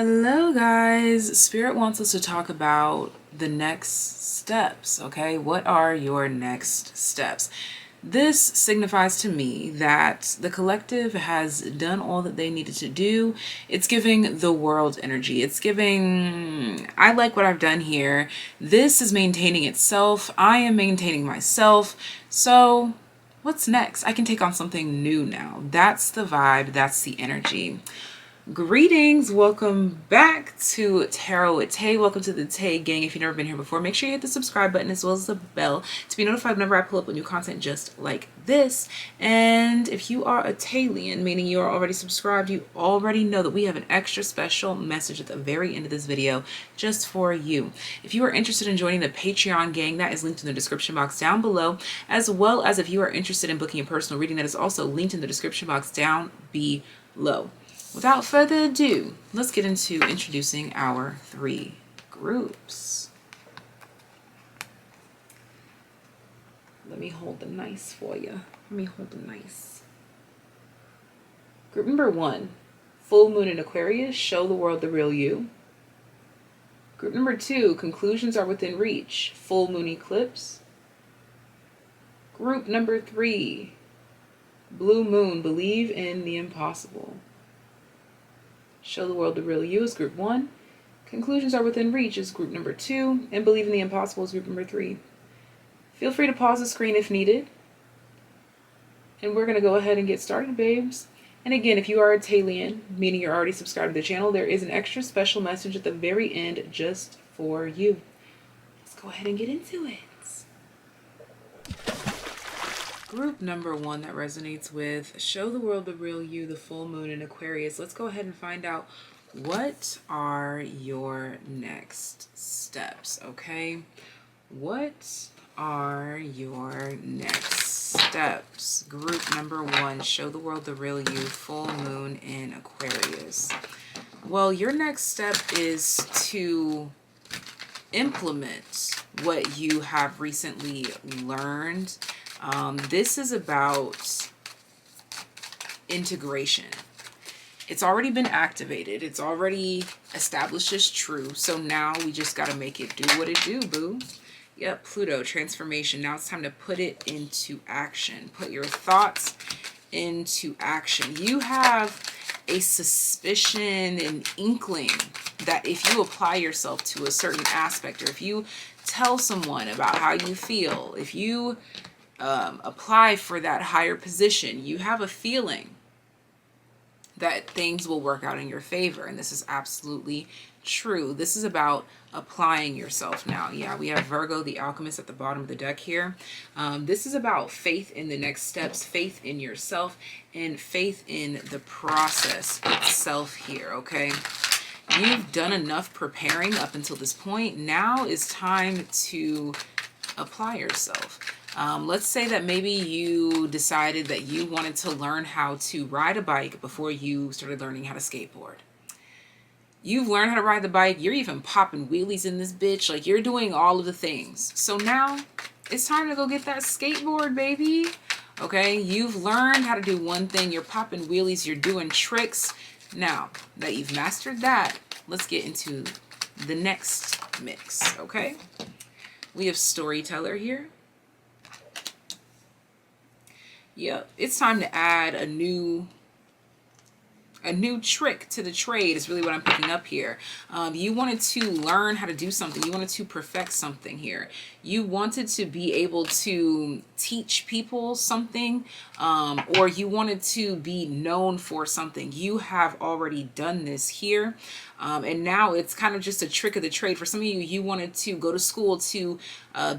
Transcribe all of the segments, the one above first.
Hello guys, Spirit wants us to talk about the next steps, okay? What are your next steps? This signifies to me that the collective has done all that they needed to do. It's giving the world energy. It's giving, I like what I've done here. This is maintaining itself. I am maintaining myself. So what's next? I can take on something new now. That's the vibe. That's the energy. Greetings, welcome back to Tarot with Tay. Welcome to the Tay gang. If you've never been here before, make sure you hit the subscribe button as well as the bell to be notified whenever I pull up with new content just like this. And if you are a TAYlien, meaning you are already subscribed, you already know that we have an extra special message at the very end of this video just for you. If you are interested in joining the Patreon gang, that is linked in the description box down below, as well as if you are interested in booking a personal reading, that is also linked in the description box down below. Without further ado, let's get into introducing our three groups. Let me hold the nice for you. Let me hold the nice. Group number 1, full moon in Aquarius, show the world the real you. Group number 2, conclusions are within reach, full moon eclipse. Group number 3, blue moon, believe in the impossible. Show the world the real you is group 1. Conclusions are within reach is group number 2. And believe in the impossible is group number 3. Feel free to pause the screen if needed. And we're going to go ahead and get started, babes. And again, if you are a TAYlien, meaning you're already subscribed to the channel, there is an extra special message at the very end just for you. Let's go ahead and get into it. Group number 1 that resonates with show the world the real you, the full moon in Aquarius. Let's go ahead and find out what are your next steps, okay? What are your next steps? Group number 1, show the world the real you, full moon in Aquarius. Well, your next step is to implement what you have recently learned. This is about integration. It's already been activated. It's already established as true. So now we just got to make it do what it do, boo. Yep, Pluto, transformation. Now it's time to put it into action. Put your thoughts into action. You have a suspicion, an inkling that if you apply yourself to a certain aspect, or if you tell someone about how you feel, if you apply for that higher position, you have a feeling that things will work out in your favor. And this is absolutely true. This is about applying yourself now. Yeah, we have Virgo, the alchemist, at the bottom of the deck here. This is about faith in the next steps, faith in yourself, and faith in the process itself here, okay? You've done enough preparing up until this point. Now is time to apply yourself. Let's say that maybe you decided that you wanted to learn how to ride a bike before you started learning how to skateboard. You've learned how to ride the bike. You're even popping wheelies in this bitch. Like, you're doing all of the things. So now it's time to go get that skateboard, baby. Okay, you've learned how to do one thing. You're popping wheelies. You're doing tricks. Now that you've mastered that, let's get into the next mix, okay? We have storyteller here. Yep, it's time to add a new trick to the trade is really what I'm picking up here. You wanted to learn how to do something. You wanted to perfect something here. You wanted to be able to teach people something, or you wanted to be known for something. You have already done this here. And now it's kind of just a trick of the trade. For some of you, you wanted to go to school to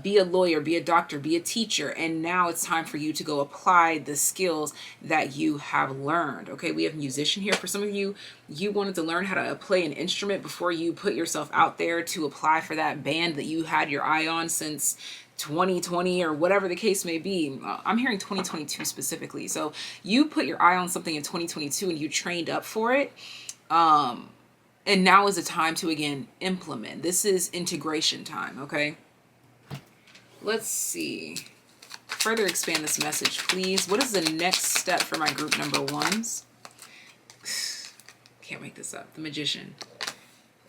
be a lawyer, be a doctor, be a teacher. And now it's time for you to go apply the skills that you have learned. Okay, we have musician here. For some of you, you wanted to learn how to play an instrument before you put yourself out there to apply for that band that you had your eye on since 2020 or whatever the case may be. I'm hearing 2022 specifically. So you put your eye on something in 2022 and you trained up for it. And now is the time to, again, implement. This is integration time, okay? Let's see. Further expand this message, please. What is the next step for my group number 1s? Can't make this up. The magician.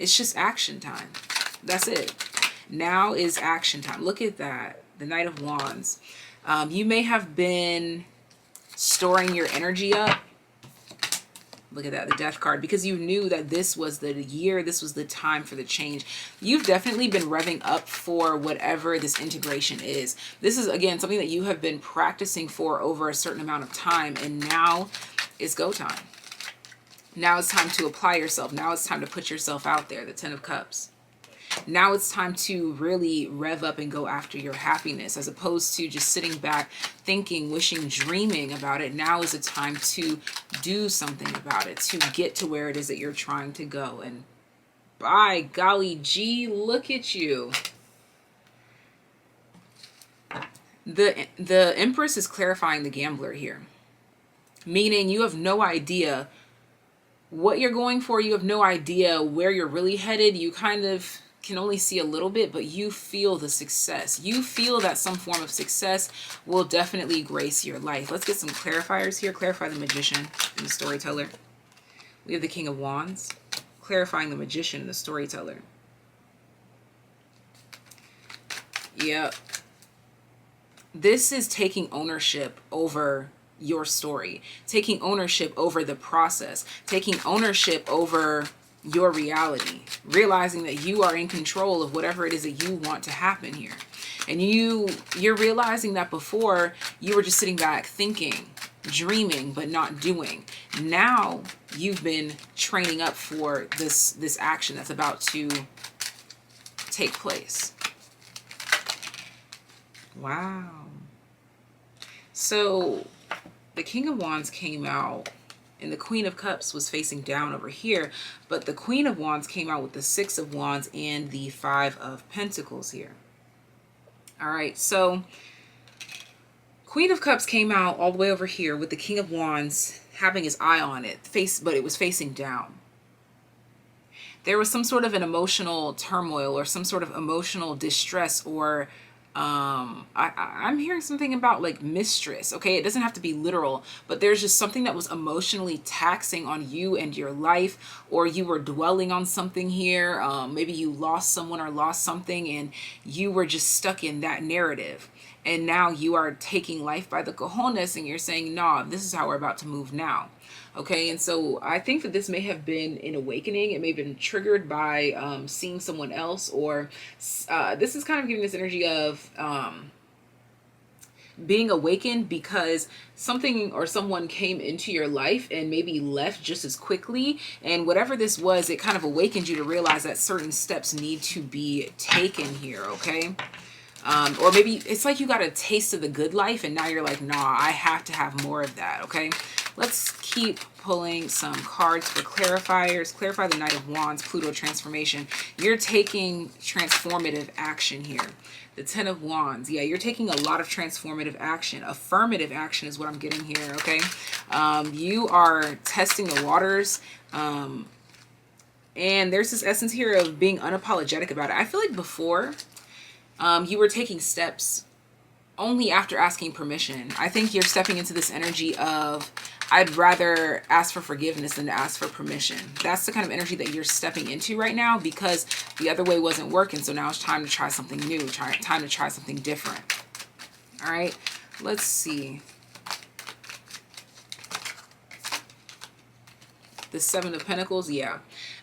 It's just action time. That's it. Now is action time. Look at that. The Knight of Wands. You may have been storing your energy up. Look at that, the Death card, because you knew that this was the year, this was the time for the change. You've definitely been revving up for whatever this integration is. This is, again, something that you have been practicing for over a certain amount of time, and now it's go time. Now it's time to apply yourself. Now it's time to put yourself out there, the Ten of Cups. Now it's time to really rev up and go after your happiness, as opposed to just sitting back, thinking, wishing, dreaming about it. Now is the time to do something about it, to get to where it is that you're trying to go. And by golly gee, look at you. The Empress is clarifying the Gambler here, meaning you have no idea what you're going for. You have no idea where you're really headed. You kind of can only see a little bit, but you feel the success. You feel that some form of success will definitely grace your life. Let's get some clarifiers here. Clarify the Magician and the Storyteller. We have the King of Wands, clarifying the Magician and the Storyteller. Yep. This is taking ownership over your story, taking ownership over the process, taking ownership over your reality, realizing that you are in control of whatever it is that you want to happen here. And you're realizing that before you were just sitting back thinking, dreaming, but not doing. Now you've been training up for this action that's about to take place. Wow. So the King of Wands came out, and the Queen of Cups was facing down over here, but the Queen of Wands came out with the Six of Wands and the Five of Pentacles here. All right, so Queen of Cups came out all the way over here with the King of Wands having his eye on it, but it was facing down. There was some sort of an emotional turmoil or some sort of emotional distress, or I'm hearing something about like mistress. Okay, it doesn't have to be literal, but there's just something that was emotionally taxing on you and your life, or you were dwelling on something here. Maybe you lost someone or lost something, and you were just stuck in that narrative. And now you are taking life by the cojones, and you're saying, nah, this is how we're about to move now. Okay, and so I think that this may have been an awakening. It may have been triggered by seeing someone else, or this is kind of giving this energy of being awakened because something or someone came into your life and maybe left just as quickly. And whatever this was, it kind of awakened you to realize that certain steps need to be taken here, okay? Or maybe it's like you got a taste of the good life and now you're like, nah, I have to have more of that, okay? Let's keep pulling some cards for clarifiers. Clarify the Knight of Wands, Pluto transformation. You're taking transformative action here. The Ten of Wands. Yeah, you're taking a lot of transformative action. Affirmative action is what I'm getting here, okay? You are testing the waters. And there's this essence here of being unapologetic about it. I feel like before you were taking steps only after asking permission. I think you're stepping into this energy of, I'd rather ask for forgiveness than to ask for permission. That's the kind of energy that you're stepping into right now, because the other way wasn't working. So now it's time to try something new, time to try something different. All right, let's see. The Seven of Pentacles, yeah.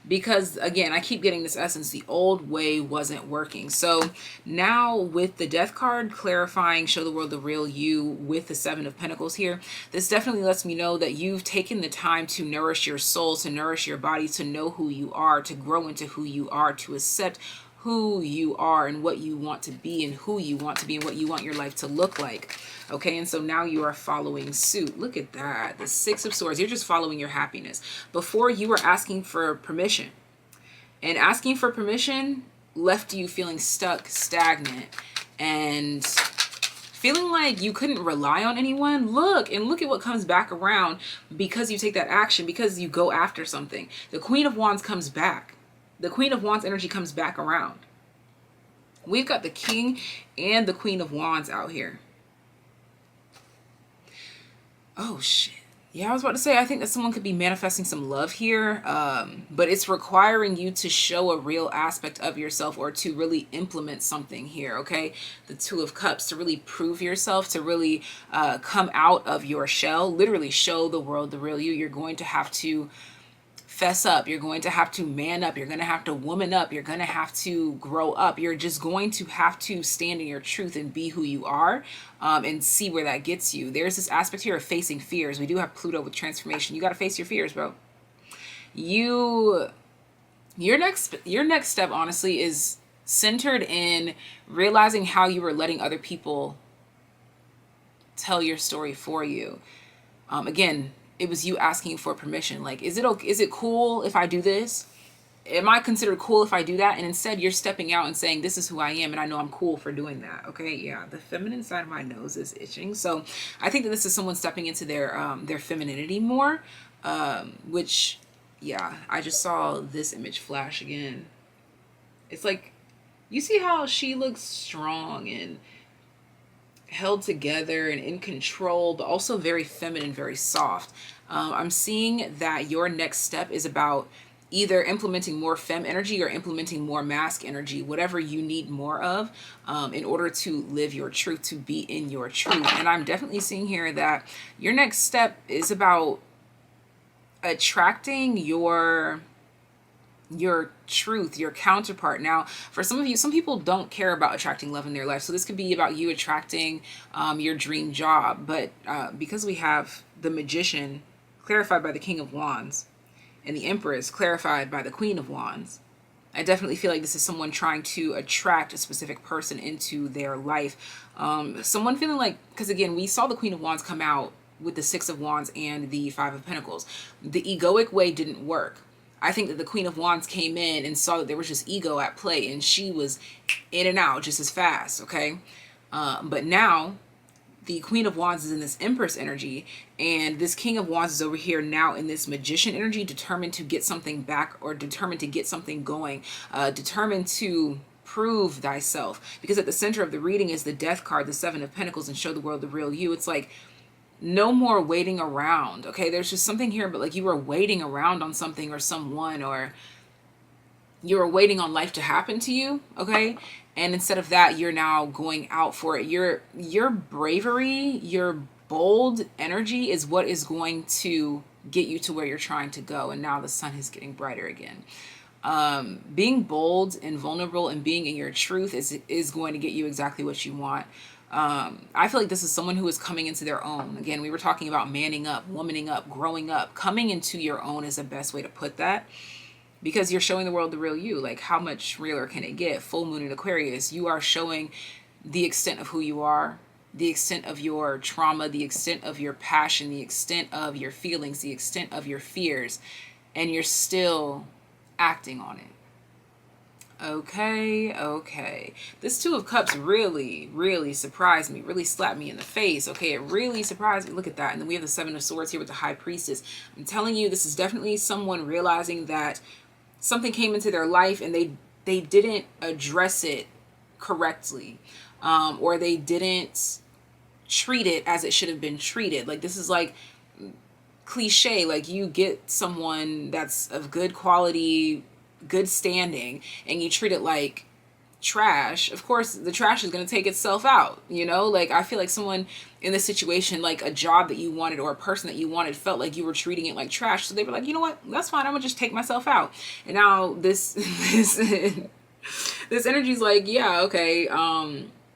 Because, again, I keep getting this essence, the old way wasn't working. So now with the Death card clarifying, show the world the real you with the Seven of Pentacles here, this definitely lets me know that you've taken the time to nourish your soul, to nourish your body, to know who you are, to grow into who you are, to accept who you are and what you want to be and who you want to be and what you want your life to look like. Okay, and so now you are following suit. Look at that. The Six of Swords. You're just following your happiness. Before, you were asking for permission. And asking for permission left you feeling stuck, stagnant, and feeling like you couldn't rely on anyone. Look at what comes back around because you take that action, because you go after something. The Queen of Wands comes back. The Queen of Wands energy comes back around. We've got the King and the Queen of Wands out here. Oh, shit. Yeah, I was about to say, I think that someone could be manifesting some love here, but it's requiring you to show a real aspect of yourself or to really implement something here, okay? The Two of Cups, to really prove yourself, to really come out of your shell, literally show the world the real you. You're going to have to fess up. You're going to have to man up. You're going to have to woman up. You're going to have to grow up. You're just going to have to stand in your truth and be who you are, and see where that gets you. There's this aspect here of facing fears. We do have Pluto with transformation. You got to face your fears, bro. Your next step, honestly, is centered in realizing how you were letting other people tell your story for you. Again, it was you asking for permission. Like, is it cool if I do this? Am I considered cool if I do that? And instead you're stepping out and saying, this is who I am and I know I'm cool for doing that. Okay, yeah, the feminine side of my nose is itching. So I think that this is someone stepping into their femininity more, which, yeah, I just saw this image flash again. It's like, you see how she looks strong and held together and in control, but also very feminine, very soft. I'm seeing that your next step is about either implementing more femme energy or implementing more masc energy, whatever you need more of, in order to live your truth, to be in your truth. And I'm definitely seeing here that your next step is about attracting your truth, your counterpart. Now, for some of you, some people don't care about attracting love in their life. So this could be about you attracting your dream job. But because we have the Magician clarified by the King of Wands and the Empress clarified by the Queen of Wands, I definitely feel like this is someone trying to attract a specific person into their life. Someone feeling like, because again, we saw the Queen of Wands come out with the Six of Wands and the Five of Pentacles. The egoic way didn't work. I think that the Queen of Wands came in and saw that there was just ego at play, and she was in and out just as fast, okay? But now, the Queen of Wands is in this Empress energy, and this King of Wands is over here now in this Magician energy, determined to get something back or determined to get something going, determined to prove thyself. Because at the center of the reading is the Death card, the Seven of Pentacles, and show the world the real you. It's like, no more waiting around, okay? There's just something here, but like you were waiting around on something or someone, or you were waiting on life to happen to you, okay? And instead of that, you're now going out for it. Your bravery, your bold energy is what is going to get you to where you're trying to go. And now the sun is getting brighter again. Being bold and vulnerable and being in your truth is going to get you exactly what you want. I feel like this is someone who is coming into their own. Again, we were talking about manning up, womaning up, growing up. Coming into your own is the best way to put that, because you're showing the world the real you. Like, how much realer can it get? Full moon in Aquarius, you are showing the extent of who you are, the extent of your trauma, the extent of your passion, the extent of your feelings, the extent of your fears, and you're still acting on it. Okay. This Two of Cups really surprised me, really slapped me in the face. Okay, it really surprised me. Look at that. And then we have the Seven of Swords here with the High Priestess. I'm telling you, this is definitely someone realizing that something came into their life and they didn't address it correctly, or they didn't treat it as it should have been treated. Like, this is like cliche, like you get someone that's of good quality, good standing, and you treat it like trash. Of course the trash is going to take itself out, you know? Like, I feel like someone in this situation, like a job that you wanted or a person that you wanted, felt like you were treating it like trash, so they were like, you know what, that's fine, I'm gonna just take myself out. And now this this energy's like, yeah, okay,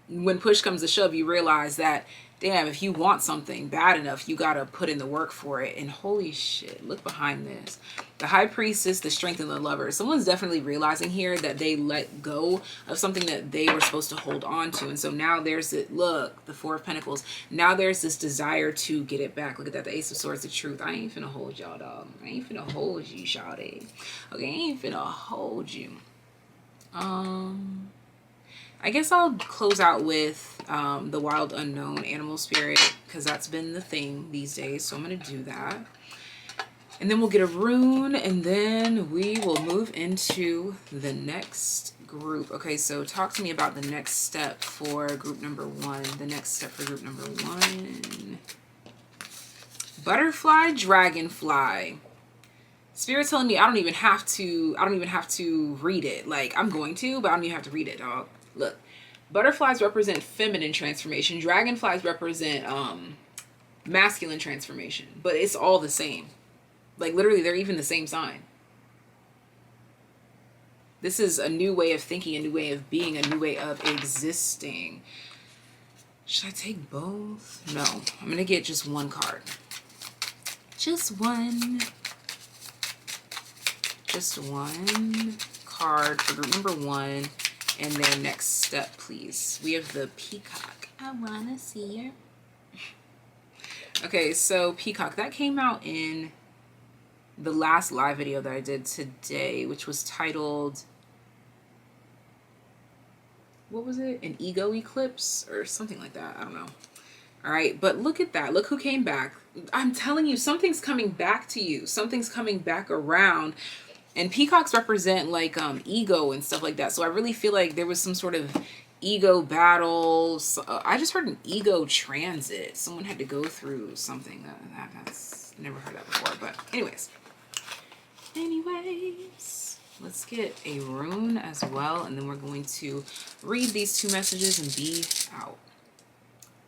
when push comes to shove, you realize that, damn, if you want something bad enough, you gotta put in the work for it. And holy shit, look behind this. The High Priestess, the Strength, and the Lover. Someone's definitely realizing here that they let go of something that they were supposed to hold on to. And so now there's it. Look, the Four of Pentacles. Now there's this desire to get it back. Look at that, the Ace of Swords, the Truth. I ain't finna hold y'all, dog. I ain't finna hold you, shawty. Okay, I ain't finna hold you. I guess I'll close out with the Wild Unknown Animal Spirit, because that's been the thing these days. So I'm going to do that. And then we'll get a rune, and then we will move into the next group. Okay, so talk to me about the next step for group number one. The next step for group number one. Butterfly, dragonfly. Spirit's telling me I don't even have to read it. Like, I'm going to, but I don't even have to read it, dog. Look. Butterflies represent feminine transformation. Dragonflies represent masculine transformation. But it's all the same. Like, literally, they're even the same sign. This is a new way of thinking, a new way of being, a new way of existing. Should I take both? No. I'm going to get just one card. Just one. Just one card for group number 1. And their next step, please. We have the peacock. I want to see her. Okay, so peacock. That came out in the last live video that I did today, which was titled... what was it? An ego eclipse or something like that. I don't know. All right, but look at that. Look who came back. I'm telling you, something's coming back to you. Something's coming back around. And peacocks represent like ego and stuff like that. So I really feel like there was some sort of ego battle. So, I just heard an ego transit. Someone had to go through something. That's never heard that before. But anyways, let's get a rune as well. And then we're going to read these 2 messages and be out.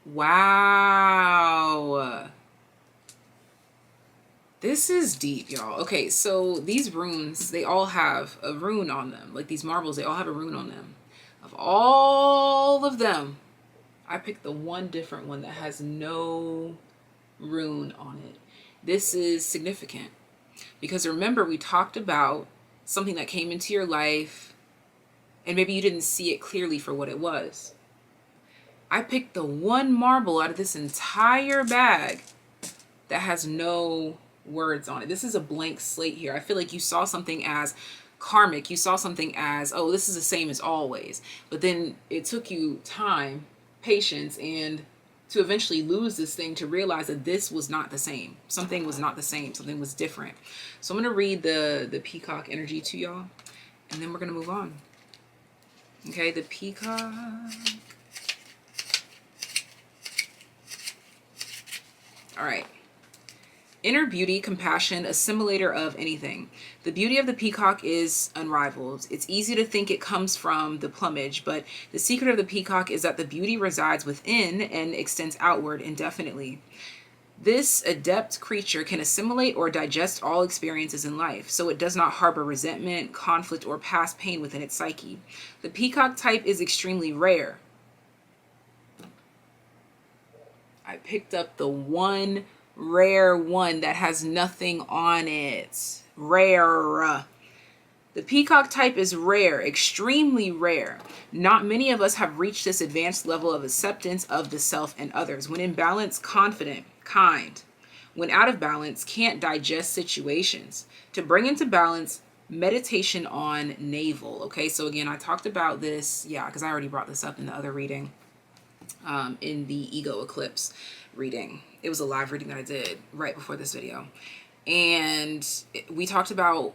Wow. This is deep, y'all. Okay, so these runes, they all have a rune on them. Like these marbles, they all have a rune on them. Of all of them, I picked the one different one that has no rune on it. This is significant because remember, we talked about something that came into your life and maybe you didn't see it clearly for what it was. I picked the one marble out of this entire bag that has no words on it. This is a blank slate here. I feel like you saw something as karmic. You saw something as, oh, this is the same as always. But then it took you time, patience, and to eventually lose this thing to realize that this was not the same. Something was not the same. Something was different. So I'm going to read the peacock energy to y'all, and then we're going to move on. Okay, the peacock. All right. Inner beauty, compassion, assimilator of anything. The beauty of the peacock is unrivaled. It's easy to think it comes from the plumage, but the secret of the peacock is that the beauty resides within and extends outward indefinitely. This adept creature can assimilate or digest all experiences in life, so it does not harbor resentment, conflict, or past pain within its psyche. The peacock type is extremely rare. I picked up the one rare one that has nothing on it. Rare. The peacock type is rare, extremely rare. Not many of us have reached this advanced level of acceptance of the self and others. When in balance, confident, kind. When out of balance, can't digest situations. To bring into balance, meditation on navel. Okay, so again, I talked about this, because I already brought this up in the other reading, in the ego eclipse reading. It was a live reading that I did right before this video. And we talked about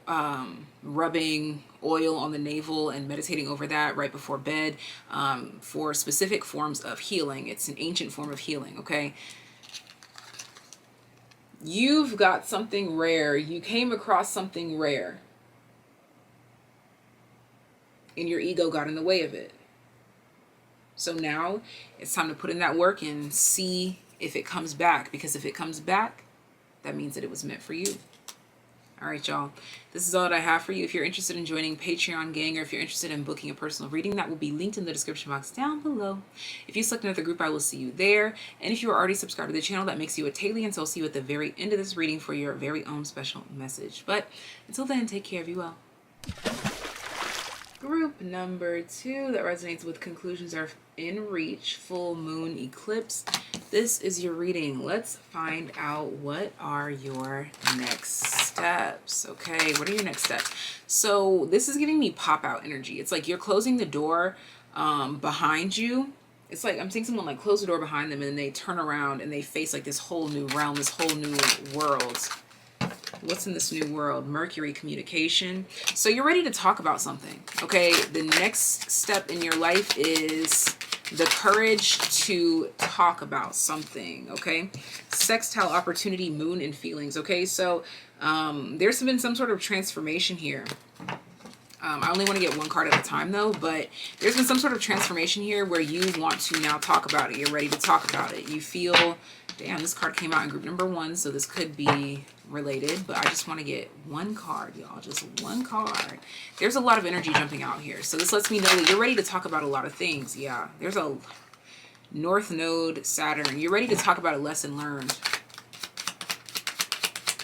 rubbing oil on the navel and meditating over that right before bed for specific forms of healing. It's an ancient form of healing, okay? You've got something rare. You came across something rare. And your ego got in the way of it. So now it's time to put in that work and see if it comes back. Because if it comes back, that means that it was meant for you. All right, y'all. This is all that I have for you. If you're interested in joining Patreon gang, or if you're interested in booking a personal reading, that will be linked in the description box down below. If you select another group, I will see you there. And if you are already subscribed to the channel, that makes you a TAYlien. So I'll see you at the very end of this reading for your very own special message. But until then, take care of you well. Group number 2 that resonates with conclusions are in reach, full moon eclipse. This is your reading. Let's find out what are your next steps. Okay, what are your next steps? So this is giving me pop out energy. It's like you're closing the door behind you. It's like I'm seeing someone like close the door behind them and then they turn around and they face like this whole new realm, this whole new world. What's in this new world? Mercury, communication. So you're ready to talk about something. Okay, the next step in your life is the courage to talk about something, okay? Sextile opportunity, moon, and feelings, okay? So there's been some sort of transformation here. I only want to get one card at a time though, but there's been some sort of transformation here where you want to now talk about it. You're ready to talk about it. You feel, damn, this card came out in group number 1, so this could be related, but I just want to get one card, y'all, just one card. There's a lot of energy jumping out here. So this lets me know that you're ready to talk about a lot of things. Yeah, there's a North Node, Saturn. You're ready to talk about a lesson learned.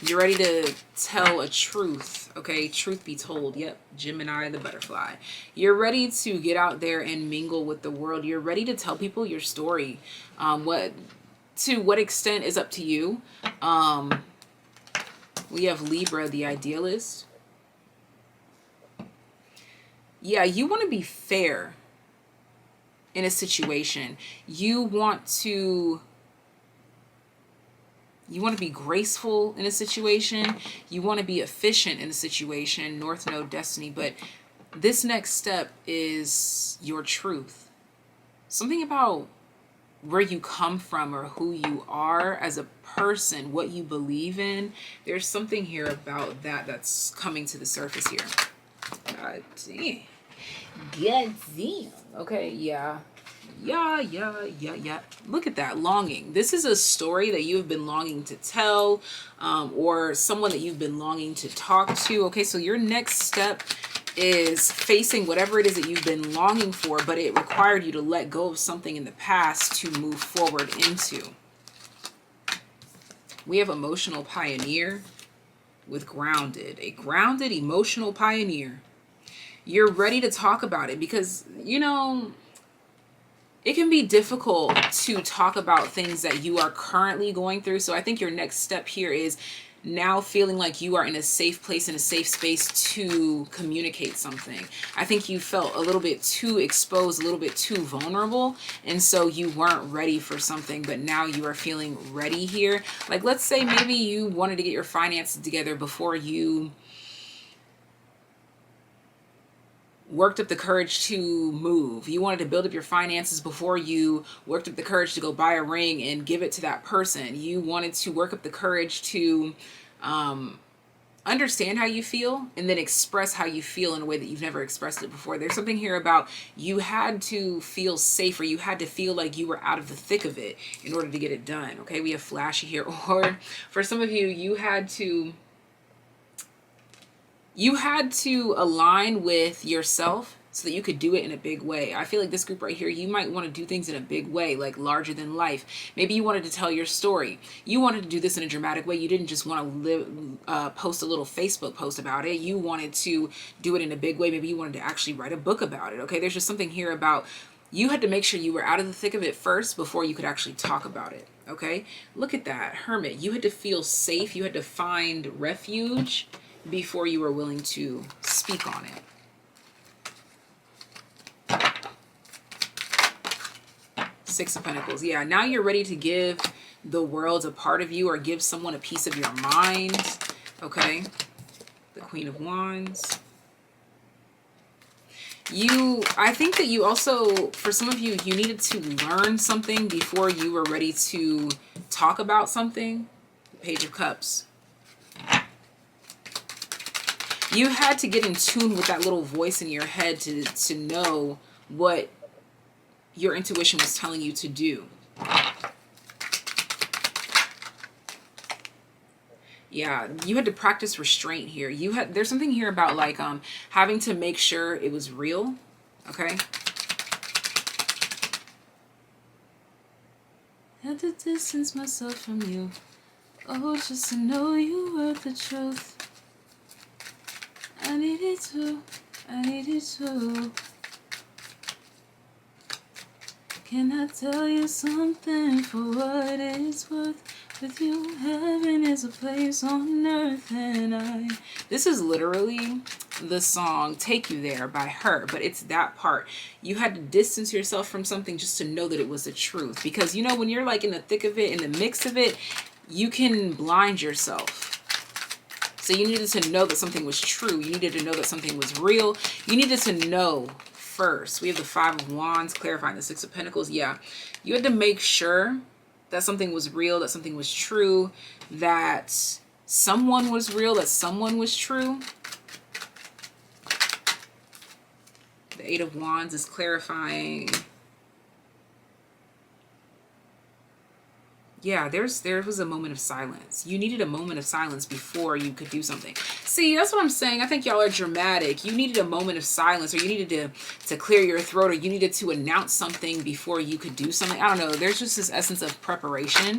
You're ready to tell a truth, okay? Truth be told. Yep, Gemini the butterfly. You're ready to get out there and mingle with the world. You're ready to tell people your story. To what extent is up to you. We have Libra, the idealist. Yeah, you want to be fair in a situation. You want to be graceful in a situation. You want to be efficient in a situation. North Node, Destiny. But this next step is your truth. Something about where you come from or who you are as a person, what you believe in. There's something here about that that's coming to the surface here. God damn. God damn. Okay, yeah. Yeah. Look at that, longing. This is a story that you have been longing to tell, or someone that you've been longing to talk to. Okay, so your next step is facing whatever it is that you've been longing for, but it required you to let go of something in the past to move forward into. We have emotional pioneer with grounded, a grounded emotional pioneer. You're ready to talk about it because, you know, it can be difficult to talk about things that you are currently going through. So I think your next step here is now feeling like you are in a safe place, in a safe space to communicate something. I think you felt a little bit too exposed, a little bit too vulnerable, and so you weren't ready for something, but now you are feeling ready here. Like, let's say maybe you wanted to get your finances together before you worked up the courage to move. You wanted to build up your finances before you worked up the courage to go buy a ring and give it to that person. You wanted to work up the courage to understand how you feel and then express how you feel in a way that you've never expressed it before. There's something here about you had to feel safe, or you had to feel like you were out of the thick of it in order to get it done. Okay, we have flashy here. Or for some of you, you had to align with yourself so that you could do it in a big way. I feel like this group right here, you might want to do things in a big way, like larger than life. Maybe you wanted to tell your story. You wanted to do this in a dramatic way. You didn't just want to post a little Facebook post about it. You wanted to do it in a big way. Maybe you wanted to actually write a book about it. Okay, there's just something here about you had to make sure you were out of the thick of it first before you could actually talk about it. Okay, look at that. Hermit, you had to feel safe. You had to find refuge before you were willing to speak on it. Six of Pentacles. Yeah, now you're ready to give the world a part of you, or give someone a piece of your mind. Okay. The Queen of Wands. I think that you also, for some of you, you needed to learn something before you were ready to talk about something. The Page of Cups. You had to get in tune with that little voice in your head to know what your intuition was telling you to do. Yeah, you had to practice restraint here. There's something here about like having to make sure it was real. Okay. Had to distance myself from you. Oh, just to know you were the truth. I needed to. Can I tell you something for what it's worth? With you, heaven is a place on earth, and This is literally the song Take You There by her, but it's that part. You had to distance yourself from something just to know that it was the truth. Because, you know, when you're like in the thick of it, in the mix of it, you can blind yourself. So you needed to know that something was true. You needed to know that something was real. You needed to know first. We have the Five of Wands, clarifying the Six of Pentacles. Yeah, you had to make sure that something was real, that something was true, that someone was real, that someone was true. The Eight of Wands is clarifying. Yeah, there was a moment of silence. You needed a moment of silence before you could do something. See, that's what I'm saying. I think y'all are dramatic. You needed a moment of silence, or you needed to clear your throat, or you needed to announce something before you could do something. I don't know. There's just this essence of preparation.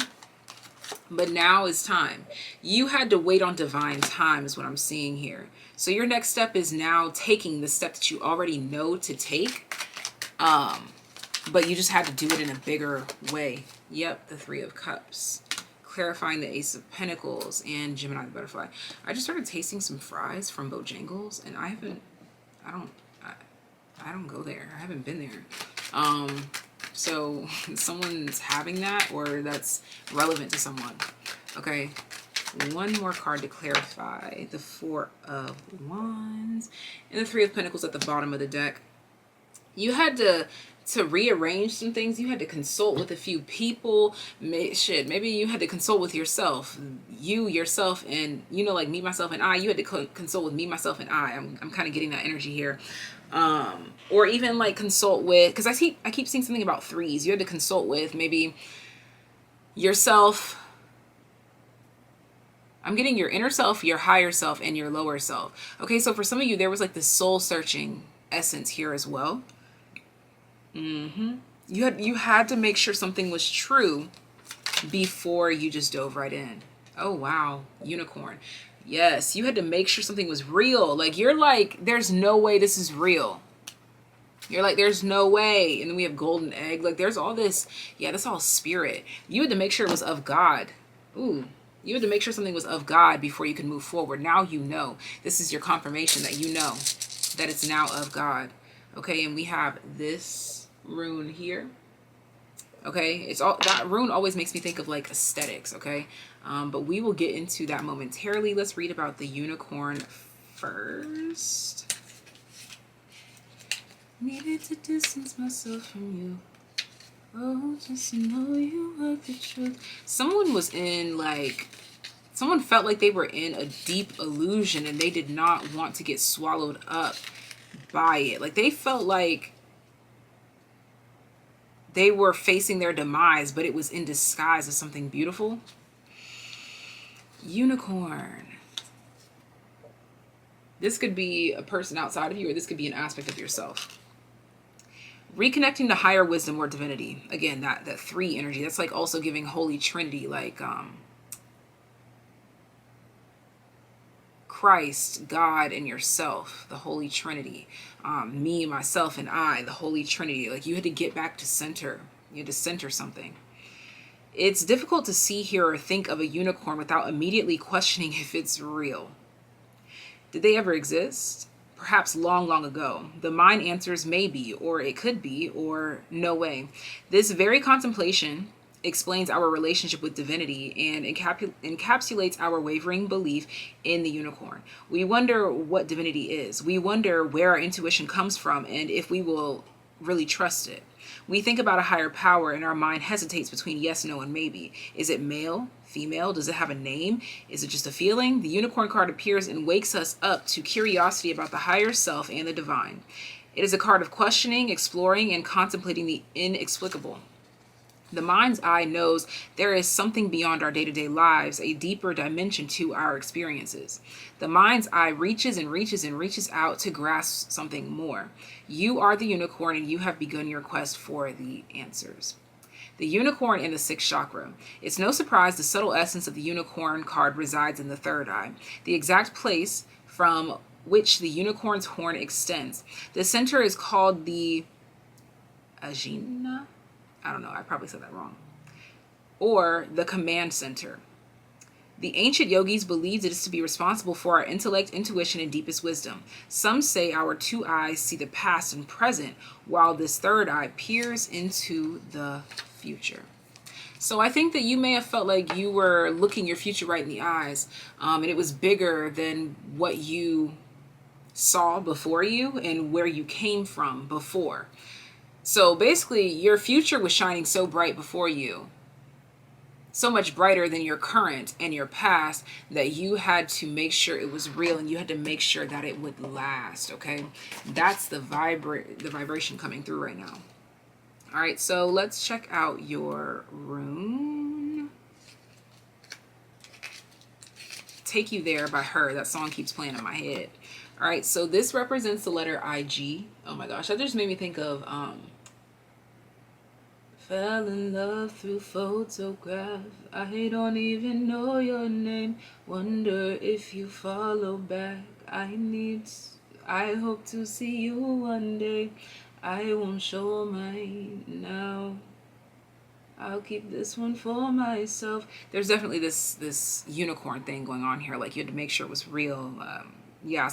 But now is time. You had to wait on divine time is what I'm seeing here. So your next step is now taking the step that you already know to take. But you just had to do it in a bigger way. Yep, the Three of Cups. Clarifying the Ace of Pentacles and Gemini the Butterfly. I just started tasting some fries from Bojangles, and I don't go there. I haven't been there. So someone's having that, or that's relevant to someone. Okay. One more card to clarify. The Four of Wands and the Three of Pentacles at the bottom of the deck. You had to rearrange some things. You had to consult with a few people. Maybe you had to consult with yourself. Yourself, and, you know, like Me, Myself, and I. You had to consult with Me, Myself, and I. I'm kind of getting that energy here. Or even like consult with, because I keep seeing something about threes. You had to consult with maybe yourself. I'm getting your inner self, your higher self, and your lower self. Okay, so for some of you, there was like this soul searching essence here as well. You had to make sure something was true before you just dove right in. Oh wow, Unicorn. Yes, you had to make sure something was real. Like, you're like, there's no way this is real. You're like, there's no way. And then we have Golden Egg. Like, there's all this. Yeah, that's all spirit. You had to make sure it was of God. Ooh. You had to make sure something was of God before you could move forward. Now you know. This is your confirmation that you know that it's now of God. Okay, and we have this rune here. Okay, it's all, that rune always makes me think of like aesthetics. Okay, but we will get into that momentarily. Let's read about the unicorn first. Needed to distance myself from you. Oh, just to know you were the truth. Someone was in like, someone felt like they were in a deep illusion and they did not want to get swallowed up by it. Like, they felt like they were facing their demise, but it was in disguise as something beautiful. Unicorn. This could be a person outside of you, or this could be an aspect of yourself. Reconnecting to higher wisdom or divinity. Again, that three energy. That's like also giving Holy Trinity, like Christ, God, and yourself, the Holy Trinity. Me, myself, and I, the Holy Trinity. Like, you had to get back to center. You had to center something. It's difficult to see, hear, or think of a unicorn without immediately questioning if it's real. Did they ever exist? Perhaps long, long ago. The mind answers maybe, or it could be, or no way. This very contemplation explains our relationship with divinity and encapsulates our wavering belief in the unicorn. We wonder what divinity is. We wonder where our intuition comes from and if we will really trust it. We think about a higher power and our mind hesitates between yes, no, and maybe. Is it male, female? Does it have a name? Is it just a feeling? The unicorn card appears and wakes us up to curiosity about the higher self and the divine. It is a card of questioning, exploring, and contemplating the inexplicable. The mind's eye knows there is something beyond our day-to-day lives, a deeper dimension to our experiences. The mind's eye reaches and reaches and reaches out to grasp something more. You are the unicorn and you have begun your quest for the answers. The unicorn in the sixth chakra. It's no surprise the subtle essence of the unicorn card resides in the third eye, the exact place from which the unicorn's horn extends. The center is called the Ajna. I don't know, I probably said that wrong. Or the command center. The ancient yogis believed it is to be responsible for our intellect, intuition, and deepest wisdom. Some say our two eyes see the past and present, while this third eye peers into the future. So I think that you may have felt like you were looking your future right in the eyes, and it was bigger than what you saw before you and where you came from before. So basically, your future was shining so bright before you, so much brighter than your current and your past, that you had to make sure it was real, and you had to make sure that it would last. Okay, that's the vibration coming through right now. All right, so let's check out your rune. Take You There by Her. That song keeps playing in my head. All right, so this represents the letter IG. Oh my gosh, that just made me think of fell in love through photograph. I don't even know your name. Wonder if you follow back. I hope to see you one day. I won't show mine now. I'll keep this one for myself. There's definitely this unicorn thing going on here. Like, you had to make sure it was real. Yeah,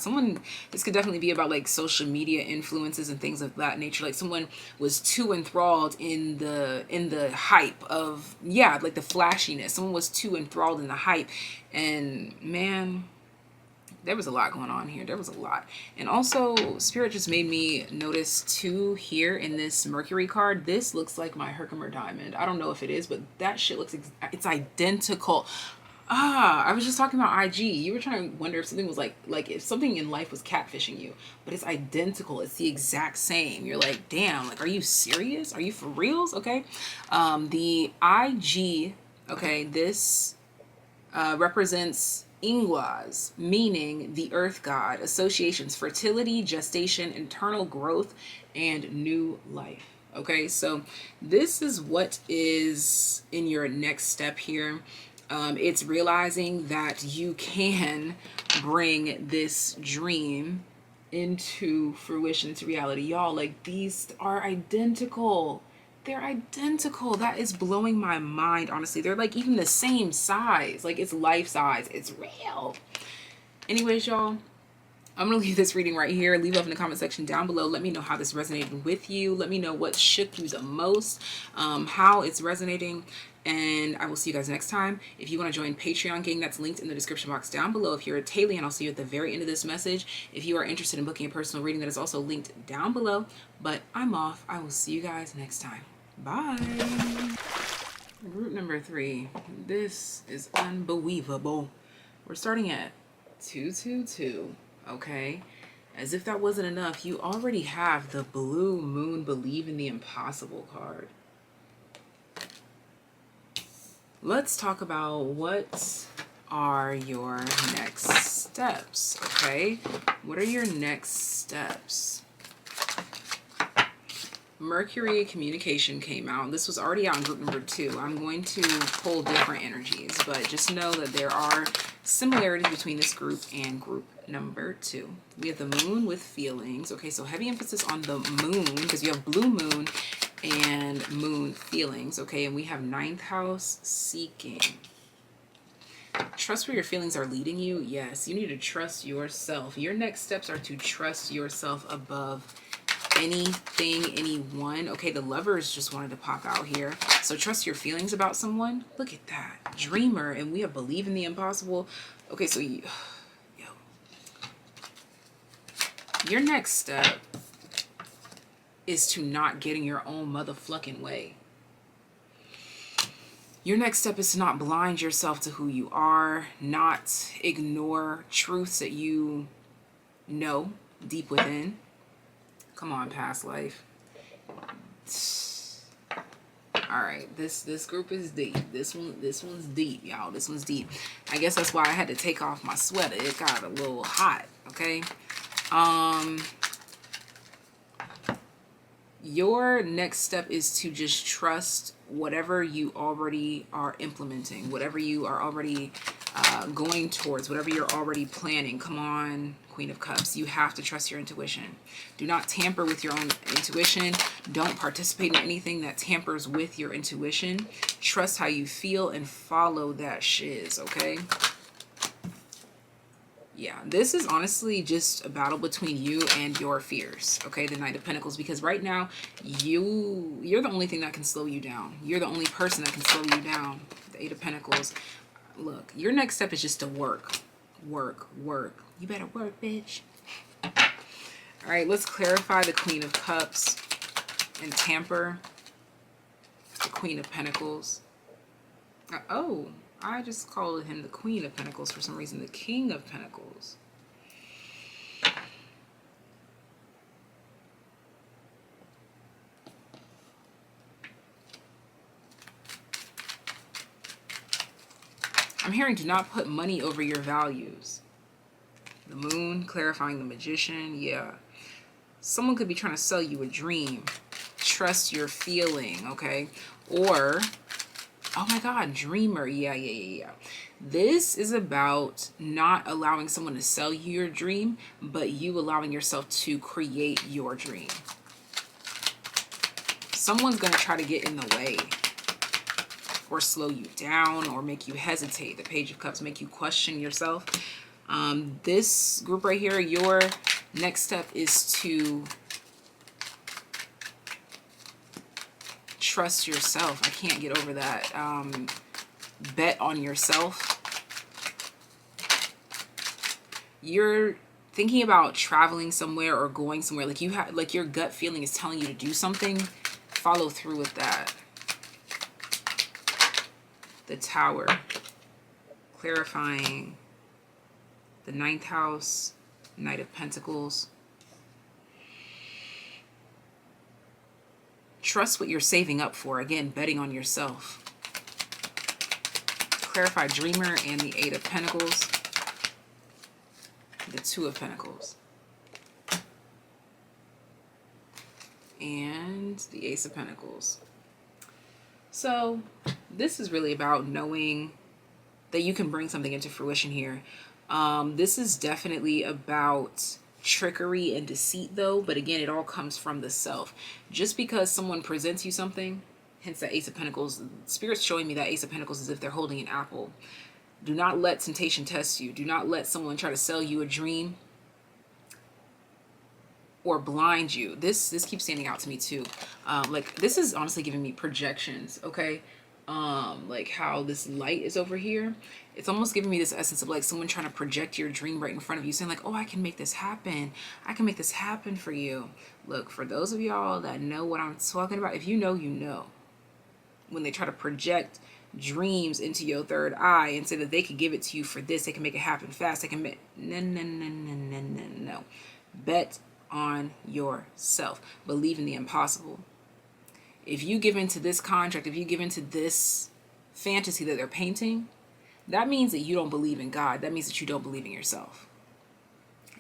this could definitely be about like social media influences and things of that nature. Like, someone was too enthralled in the hype of, yeah, like the flashiness. Someone was too enthralled in the hype, and man, there was a lot going on here. There was a lot. And also, Spirit just made me notice too, here in this Mercury card, this looks like my Herkimer diamond. I don't know if it is, but that shit looks, it's identical. I was just talking about IG. You were trying to wonder if something was like if something in life was catfishing you, but it's identical. It's the exact same. You're like, damn, like, are you serious? Are you for reals? Okay. The IG, okay, this represents Ingwas, meaning the earth god, associations, fertility, gestation, internal growth, and new life. Okay, so this is what is in your next step here. It's realizing that you can bring this dream into fruition, into reality. Y'all, like, these are identical. They're identical. That is blowing my mind, honestly. They're like even the same size. Like, it's life size. It's real. Anyways, y'all, I'm going to leave this reading right here. Leave love in the comment section down below. Let me know how this resonated with you. Let me know what shook you the most, how it's resonating. And I will see you guys next time. If you want to join Patreon gang, that's linked in the description box down below. If you're a TAYlien, I'll see you at the very end of this message. If you are interested in booking a personal reading, that is also linked down below. But I'm off. I will see you guys next time. Bye. Route number 3. This is unbelievable. We're starting at 222. Okay, as if that wasn't enough, you already have the Blue Moon Believe in the Impossible card. Let's talk about what are your next steps. Okay, what are your next steps? Mercury Communication came out. This was already out in group number 2. I'm going to pull different energies, but just know that there are similarities between this group and group number 2. We have the moon with feelings. Okay, so heavy emphasis on the moon because you have blue moon and moon feelings. Okay, and we have 9th house seeking. Trust where your feelings are leading you. Yes, you need to trust yourself. Your next steps are to trust yourself above anything, anyone. Okay, the Lovers just wanted to pop out here. So trust your feelings about someone. Look at that. Dreamer, and we have Believe in the Impossible. Okay, so your next step is to not get in your own motherfucking way. Your next step is to not blind yourself to who you are, not ignore truths that you know deep within. Come on, past life. All right, this group is deep. This one's deep, y'all. This one's deep. I guess that's why I had to take off my sweater. It got a little hot. Okay. Your next step is to just trust whatever you already are implementing, whatever you are already going towards, whatever you're already planning. Come on, Queen of Cups. You have to trust your intuition. Do not tamper with your own intuition. Don't participate in anything that tampers with your intuition. Trust how you feel and follow that shiz, okay? Yeah, this is honestly just a battle between you and your fears, okay? The Knight of Pentacles, because right now you're the only thing that can slow you down. You're the only person that can slow you down. The Eight of Pentacles. Look, your next step is just to work. You better work, bitch. All right, let's clarify the Queen of Cups and tamper the Queen of Pentacles. Oh, I just called him the Queen of Pentacles for some reason. The King of Pentacles. I'm hearing do not put money over your values. The Moon, clarifying the Magician. Yeah. Someone could be trying to sell you a dream. Trust your feeling, okay? Or, oh my God, Dreamer. Yeah. This is about not allowing someone to sell you your dream, but you allowing yourself to create your dream. Someone's going to try to get in the way or slow you down or make you hesitate. The Page of Cups make you question yourself. This group right here, your next step is to trust yourself. I can't get over that. Bet on yourself. You're thinking about traveling somewhere or going somewhere. Like you have, like your gut feeling is telling you to do something. Follow through with that. The Tower, clarifying the 9th house, Knight of Pentacles. Trust what you're saving up for. Again, betting on yourself. Clarify Dreamer and the 8 of Pentacles. The 2 of Pentacles. And the Ace of Pentacles. So this is really about knowing that you can bring something into fruition here. This is definitely about trickery and deceit though, but again, it all comes from the self. Just because someone presents you something, hence that Ace of Pentacles, Spirit's showing me that Ace of Pentacles as if they're holding an apple. Do not let temptation test you. Do not let someone try to sell you a dream or blind you. This keeps standing out to me too. Like this is honestly giving me projections, okay? Like how this light is over here. It's almost giving me this essence of like someone trying to project your dream right in front of you, saying like, oh, I can make this happen. I can make this happen for you. Look, for those of y'all that know what I'm talking about, if you know, you know. When they try to project dreams into your third eye and say that they can give it to you for this, they can make it happen fast, they can make no. Bet on yourself. Believe in the impossible. If you give into this contract, if you give into this fantasy that they're painting, that means that you don't believe in God. That means that you don't believe in yourself.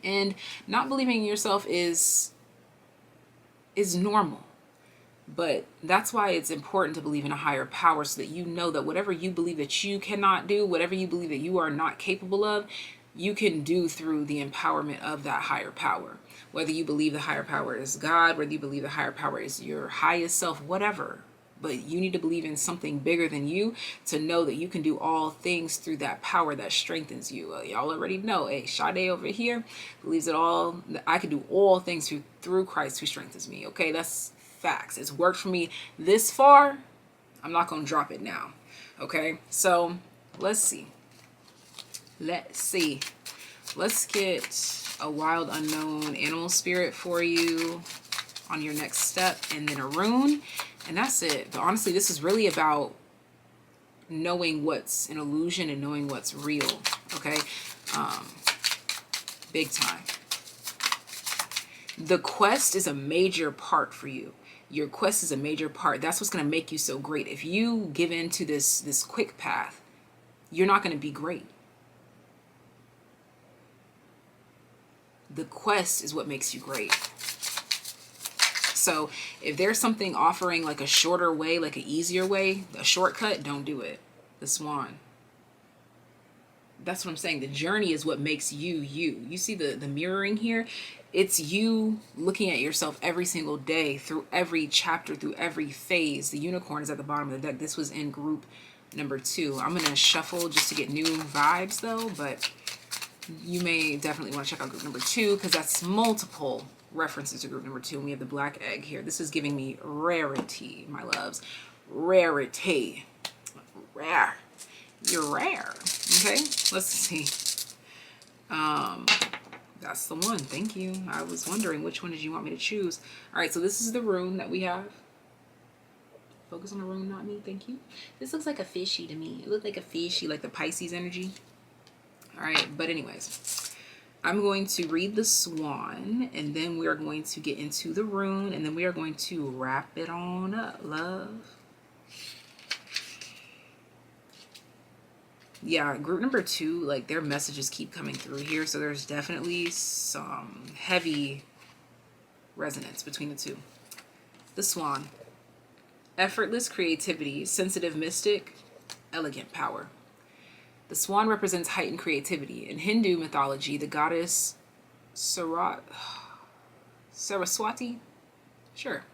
And not believing in yourself is normal. But that's why it's important to believe in a higher power, so that you know that whatever you believe that you cannot do, whatever you believe that you are not capable of, you can do through the empowerment of that higher power. Whether you believe the higher power is God, whether you believe the higher power is your highest self, whatever. But you need to believe in something bigger than you to know that you can do all things through that power that strengthens you. Y'all already know, hey, Sade over here believes that I can do all things through Christ who strengthens me. Okay, that's facts. It's worked for me this far. I'm not going to drop it now. Okay, so let's see. Let's get a wild unknown animal spirit for you on your next step, and then a rune, and that's it. But honestly, this is really about knowing what's an illusion and knowing what's real. Okay, big time. The quest is a major part for you. Your quest is a major part. That's what's going to make you so great. If you give in to this quick path, you're not going to be great. The quest is what makes you great. So if there's something offering like a shorter way, like an easier way, a shortcut, don't do it. The Swan. That's what I'm saying. The journey is what makes you you. You see the mirroring here? It's you looking at yourself every single day, through every chapter, through every phase. The unicorn is at the bottom of the deck. This was in group number 2. I'm going to shuffle just to get new vibes though, but you may definitely want to check out group number 2 because that's multiple references to group number 2. And we have the black egg here. This is giving me rarity, my loves. Rarity. Rare. You're rare. Okay, let's see. The That's the one. Thank you. I was wondering which one did you want me to choose. All right, so this is the rune that we have. Focus on the rune, not me. Thank you. This looks like a fishy to me. It looks like a fishy, like the Pisces energy. All right, but anyways, I'm going to read the swan, and then we are going to get into the rune, and then we are going to wrap it on up, love. Yeah, group number 2, like their messages keep coming through here, so there's definitely some heavy resonance between the two. The swan. Effortless creativity, sensitive mystic, elegant power. The swan represents heightened creativity. In Hindu mythology, the goddess Saraswati, sure,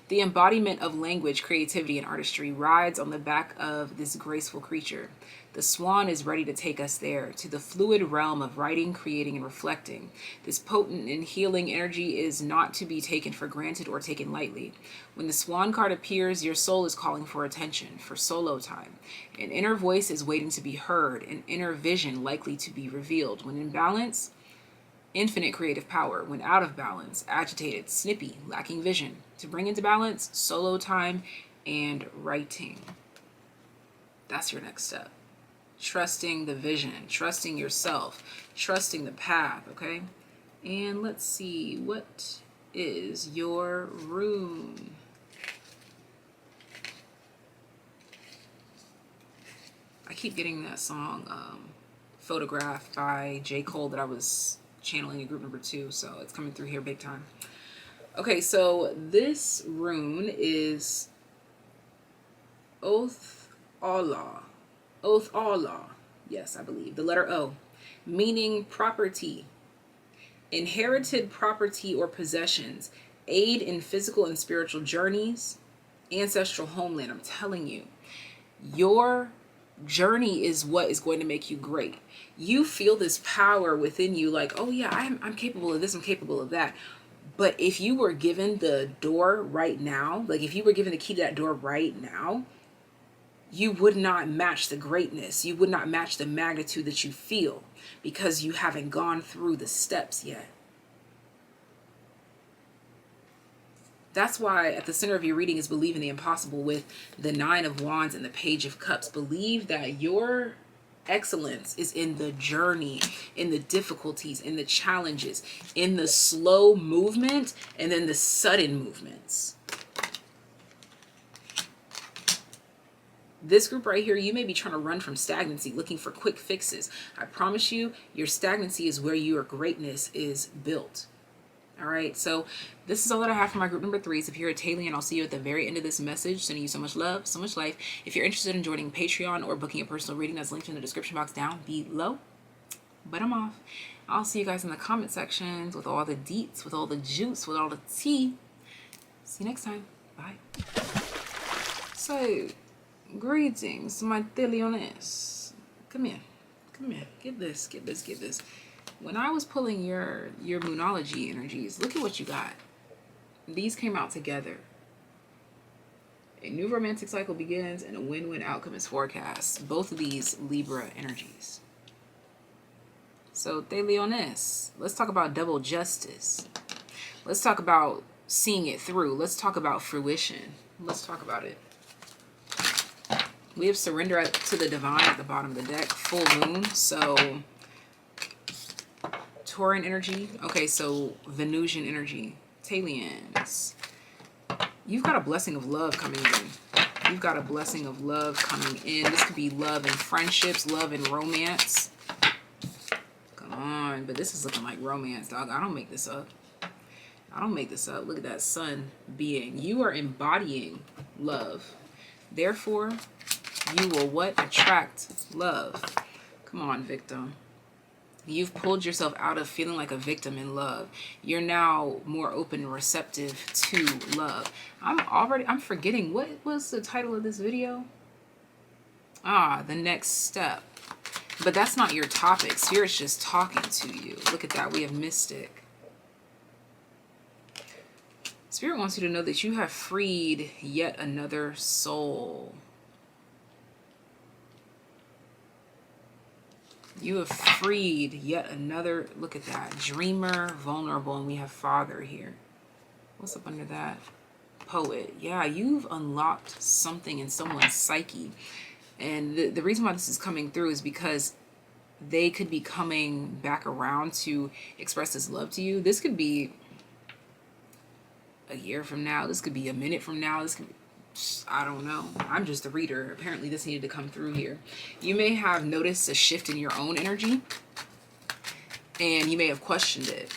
the embodiment of language, creativity, and artistry, rides on the back of this graceful creature. The swan is ready to take us there, to the fluid realm of writing, creating, and reflecting. This potent and healing energy is not to be taken for granted or taken lightly. When the swan card appears, your soul is calling for attention, for solo time. An inner voice is waiting to be heard, an inner vision likely to be revealed. When in balance, infinite creative power. When out of balance, agitated, snippy, lacking vision. To bring into balance, solo time and writing. That's your next step. Trusting the vision, trusting yourself, trusting the path, okay? And let's see, what is your rune? I keep getting that song, Photograph by J. Cole that I was channeling in group number 2, so it's coming through here big time. Okay, so this rune is Oath Allah. Oath Allah. Yes, I believe. The letter O. Meaning property. Inherited property or possessions. Aid in physical and spiritual journeys. Ancestral homeland. I'm telling you. Your journey is what is going to make you great. You feel this power within you like, oh yeah, I'm capable of this, I'm capable of that. But if you were given the door right now, like if you were given the key to that door right now, you would not match the greatness. You would not match the magnitude that you feel because you haven't gone through the steps yet. That's why at the center of your reading is believe in the impossible with the 9 of Wands and the Page of Cups. Believe that your excellence is in the journey, in the difficulties, in the challenges, in the slow movement, and then the sudden movements. This group right here, you may be trying to run from stagnancy, looking for quick fixes. I promise you, your stagnancy is where your greatness is built. All right, so this is all that I have for my group number 3s. If you're a TAYlian, I'll see you at the very end of this message. Sending you so much love, so much life. If you're interested in joining Patreon or booking a personal reading, that's linked in the description box down below. But I'm off. I'll see you guys in the comment sections with all the deets, with all the juice, with all the tea. See you next time. Bye. So, greetings, my TAYliens. Come here. Come here. Get this, get this, get this. When I was pulling your moonology energies, look at what you got. These came out together. A new romantic cycle begins and a win-win outcome is forecast. Both of these Libra energies. So, TAYliens, let's talk about double justice. Let's talk about seeing it through. Let's talk about fruition. Let's talk about it. We have surrender to the divine at the bottom of the deck. Full moon. So, Tauran energy. Okay, so Venusian energy. TAYliens. You've got a blessing of love coming in. You've got a blessing of love coming in. This could be love and friendships, love and romance. Come on, but this is looking like romance, dog. I don't make this up. I don't make this up. Look at that sun being. You are embodying love. Therefore, you will what? Attract love. Come on, victim. You've pulled yourself out of feeling like a victim in love. You're now more open and receptive to love. I'm forgetting, what was the title of this video? The next step. But that's not your topic. Spirit's just talking to you. Look at that. We have mystic. Spirit wants you to know that you have freed yet another soul. You have freed yet another, look at that, dreamer, vulnerable, and we have father here. What's up under that? Poet. Yeah, you've unlocked something in someone's psyche. And the reason why this is coming through is because they could be coming back around to express this love to you. This could be a year from now. This could be a minute from now. This could be, I don't know. I'm just a reader. Apparently this needed to come through here. You may have noticed a shift in your own energy and you may have questioned it.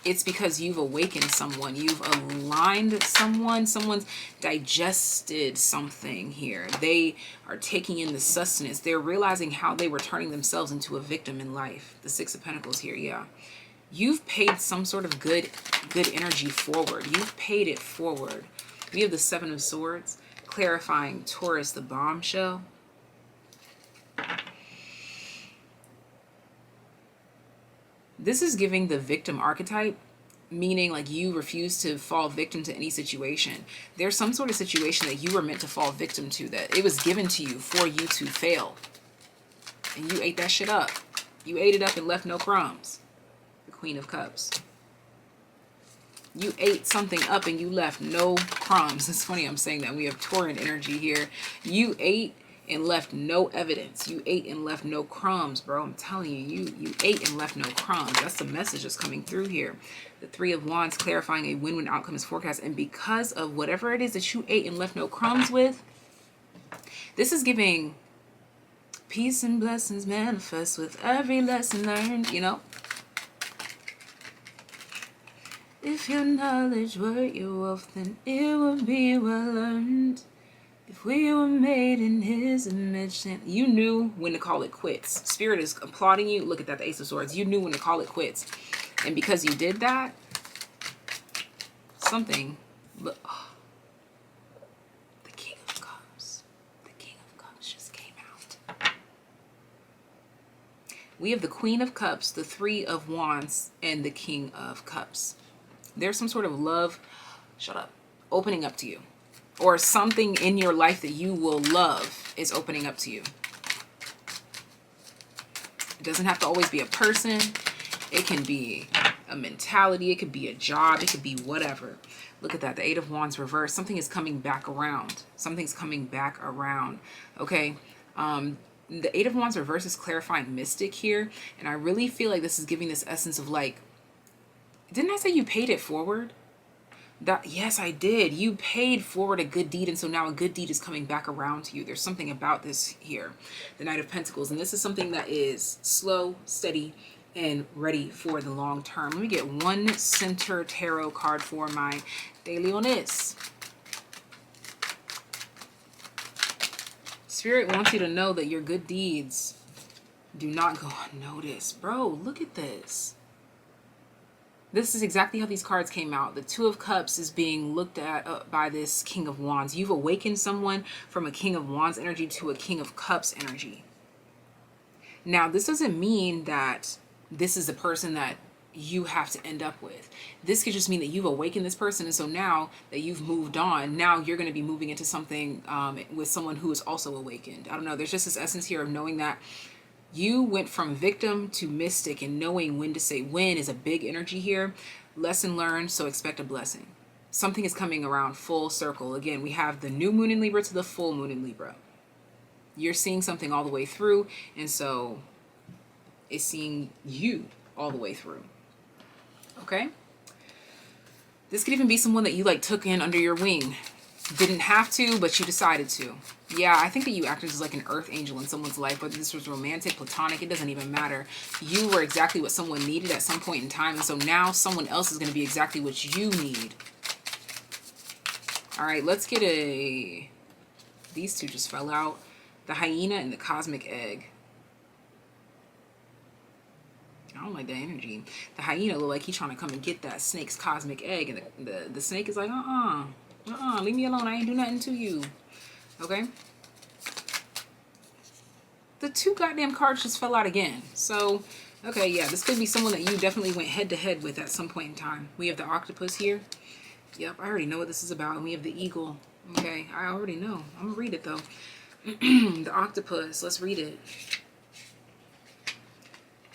It's because you've awakened someone. You've aligned someone. Someone's digested something here. They are taking in the sustenance. They're realizing how they were turning themselves into a victim in life. The Six of Pentacles here, yeah. You've paid some sort of good energy forward. You've paid it forward. We have the Seven of Swords, clarifying Taurus, the bombshell. This is giving the victim archetype, meaning like you refuse to fall victim to any situation. There's some sort of situation that you were meant to fall victim to, that it was given to you for you to fail. And you ate that shit up. You ate it up and left no crumbs. The Queen of Cups. You ate something up and you left no crumbs. It's funny I'm saying that. We have Taurean energy here. You ate and left no evidence. You ate and left no crumbs, bro. I'm telling you, you ate and left no crumbs. That's the message that's coming through here. The Three of Wands, clarifying a win-win outcome is forecast. And because of whatever it is that you ate and left no crumbs with, this is giving peace and blessings manifest with every lesson learned, you know. If your knowledge were your wealth, then it would be well earned. If we were made in his image, then you knew when to call it quits. Spirit is applauding you. Look at that, the Ace of Swords. You knew when to call it quits. And because you did that, something, look, oh, the King of Cups. The King of Cups just came out. We have the Queen of Cups, the Three of Wands, and the King of Cups. There's some sort of love, shut up, opening up to you. Or something in your life that you will love is opening up to you. It doesn't have to always be a person. It can be a mentality. It could be a job. It could be whatever. Look at that. The Eight of Wands reversed. Something is coming back around. Something's coming back around. Okay. The Eight of Wands reverse is clarifying mystic here. And I really feel like this is giving this essence of like, didn't I say you paid it forward? That, yes, I did. You paid forward a good deed, and so now a good deed is coming back around to you. There's something about this here, the Knight of Pentacles, and this is something that is slow, steady, and ready for the long term. Let me get one center tarot card for my TAYliens. Spirit wants you to know that your good deeds do not go unnoticed. Bro, look at this. This is exactly how these cards came out. The Two of Cups is being looked at by this King of Wands. You've awakened someone from a King of Wands energy to a King of Cups energy. Now, this doesn't mean that this is the person that you have to end up with. This could just mean that you've awakened this person, and so now that you've moved on, now you're going to be moving into something with someone who is also awakened. I don't know. There's just this essence here of knowing that you went from victim to mystic, and knowing when to say when is a big energy here. Lesson learned, so expect a blessing. Something is coming around full circle. Again, we have the new moon in Libra to the full moon in Libra. You're seeing something all the way through, and so it's seeing you all the way through. Okay? This could even be someone that you like took in under your wing. Didn't have to, but you decided to. Yeah, I think that you acted as like an earth angel in someone's life, whether this was romantic, platonic, it doesn't even matter. You were exactly what someone needed at some point in time, and so now someone else is going to be exactly what you need. All right, let's get a... These two just fell out. The hyena and the cosmic egg. I don't like that energy. The hyena look like he's trying to come and get that snake's cosmic egg, and the snake is like, leave me alone. I ain't do nothing to you. Okay? The two goddamn cards just fell out again. So, okay, yeah, this could be someone that you definitely went head-to-head with at some point in time. We have the octopus here. Yep, I already know what this is about. And we have the eagle. Okay, I already know. I'm going to read it, though. The octopus. Let's read it.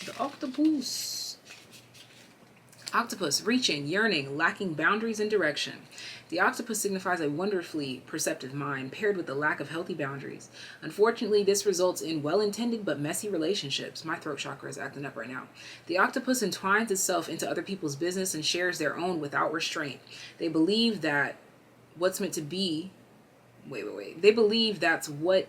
The octopus. Octopus, reaching, yearning, lacking boundaries and direction. The octopus signifies a wonderfully perceptive mind paired with the lack of healthy boundaries. Unfortunately, this results in well-intended but messy relationships. My throat chakra is acting up right now. The octopus entwines itself into other people's business and shares their own without restraint. They believe that what's meant to be... Wait. They believe that's what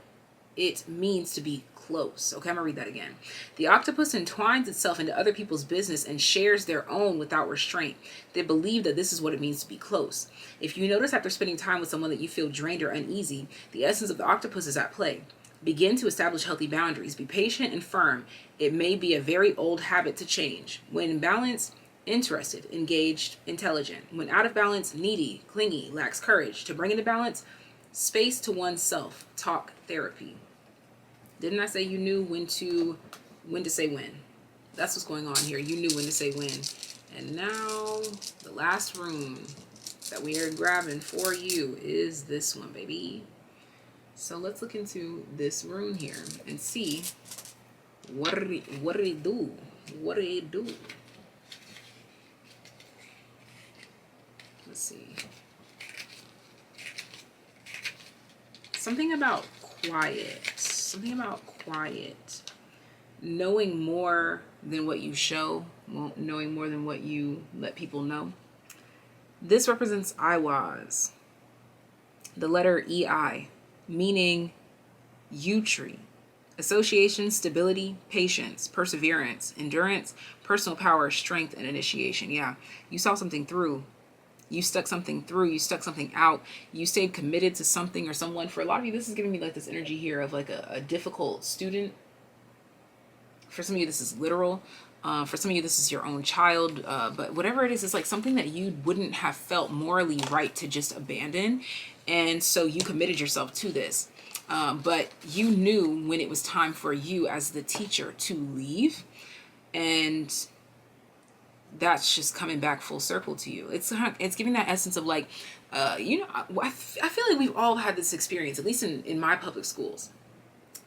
it means to be close. Okay, I'm gonna read that again. The octopus entwines itself into other people's business and shares their own without restraint. They believe that this is what it means to be close. If you notice after spending time with someone that you feel drained or uneasy, the essence of the octopus is at play. Begin to establish healthy boundaries. Be patient and firm. It may be a very old habit to change. When in balance, interested, engaged, intelligent. When out of balance, needy, clingy, lacks courage. To bring into balance, space to oneself. Talk therapy. Didn't I say you knew when to say when? That's what's going on here. You knew when to say when. And now the last room that we are grabbing for you is this one, baby. So let's look into this rune here and see what did it do? What did it do? Let's see. Something about quiet. Something about quiet. Knowing more than what you show. Knowing more than what you let people know. This represents ARIES. The letter EI. Meaning yew tree. Association, stability, patience, perseverance, endurance, personal power, strength, and initiation. Yeah, you saw something through. You stuck something through. You stuck something out. You stayed committed to something or someone. For a lot of you, this is giving me like this energy here of like a difficult student. For some of you, this is literal. For some of you, this is your own child. But whatever it is, it's like something that you wouldn't have felt morally right to just abandon. And so you committed yourself to this. But you knew when it was time for you as the teacher to leave. And that's just coming back full circle to you. It's giving that essence of like, you know, I feel like we've all had this experience, at least in my public schools.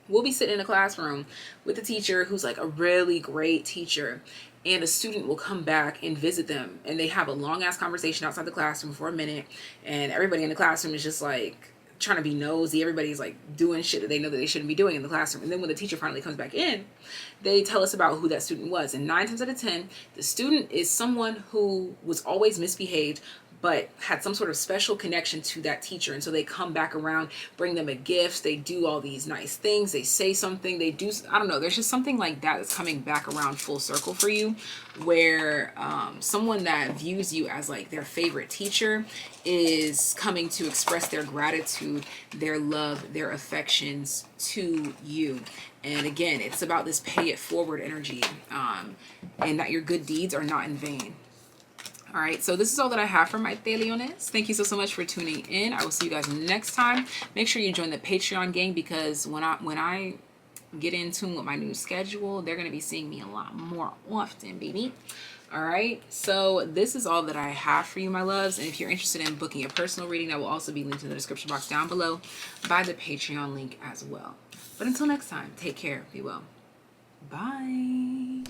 We'll be sitting in a classroom with a teacher who's like a really great teacher, and a student will come back and visit them, and they have a long ass conversation outside the classroom for a minute, and everybody in the classroom is just like trying to be nosy. Everybody's like doing shit that they know that they shouldn't be doing in the classroom. And then when the teacher finally comes back in, they tell us about who that student was. And 9 times out of 10, the student is someone who was always misbehaved, but had some sort of special connection to that teacher. And so they come back around, bring them a gift. They do all these nice things. They say something. They do, I don't know. There's just something like that that's coming back around full circle for you, where someone that views you as like their favorite teacher is coming to express their gratitude, their love, their affections to you. And again, it's about this pay it forward energy, and that your good deeds are not in vain. All right, so this is all that I have for my TAYliens. Thank you so much for tuning in. I will see you guys next time. Make sure you join the Patreon gang, because when I get in tune with my new schedule, they're going to be seeing me a lot more often, baby. All right, so this is all that I have for you, my loves. And if you're interested in booking a personal reading, that will also be linked in the description box down below by the Patreon link as well. But until next time, take care. Be well. Bye.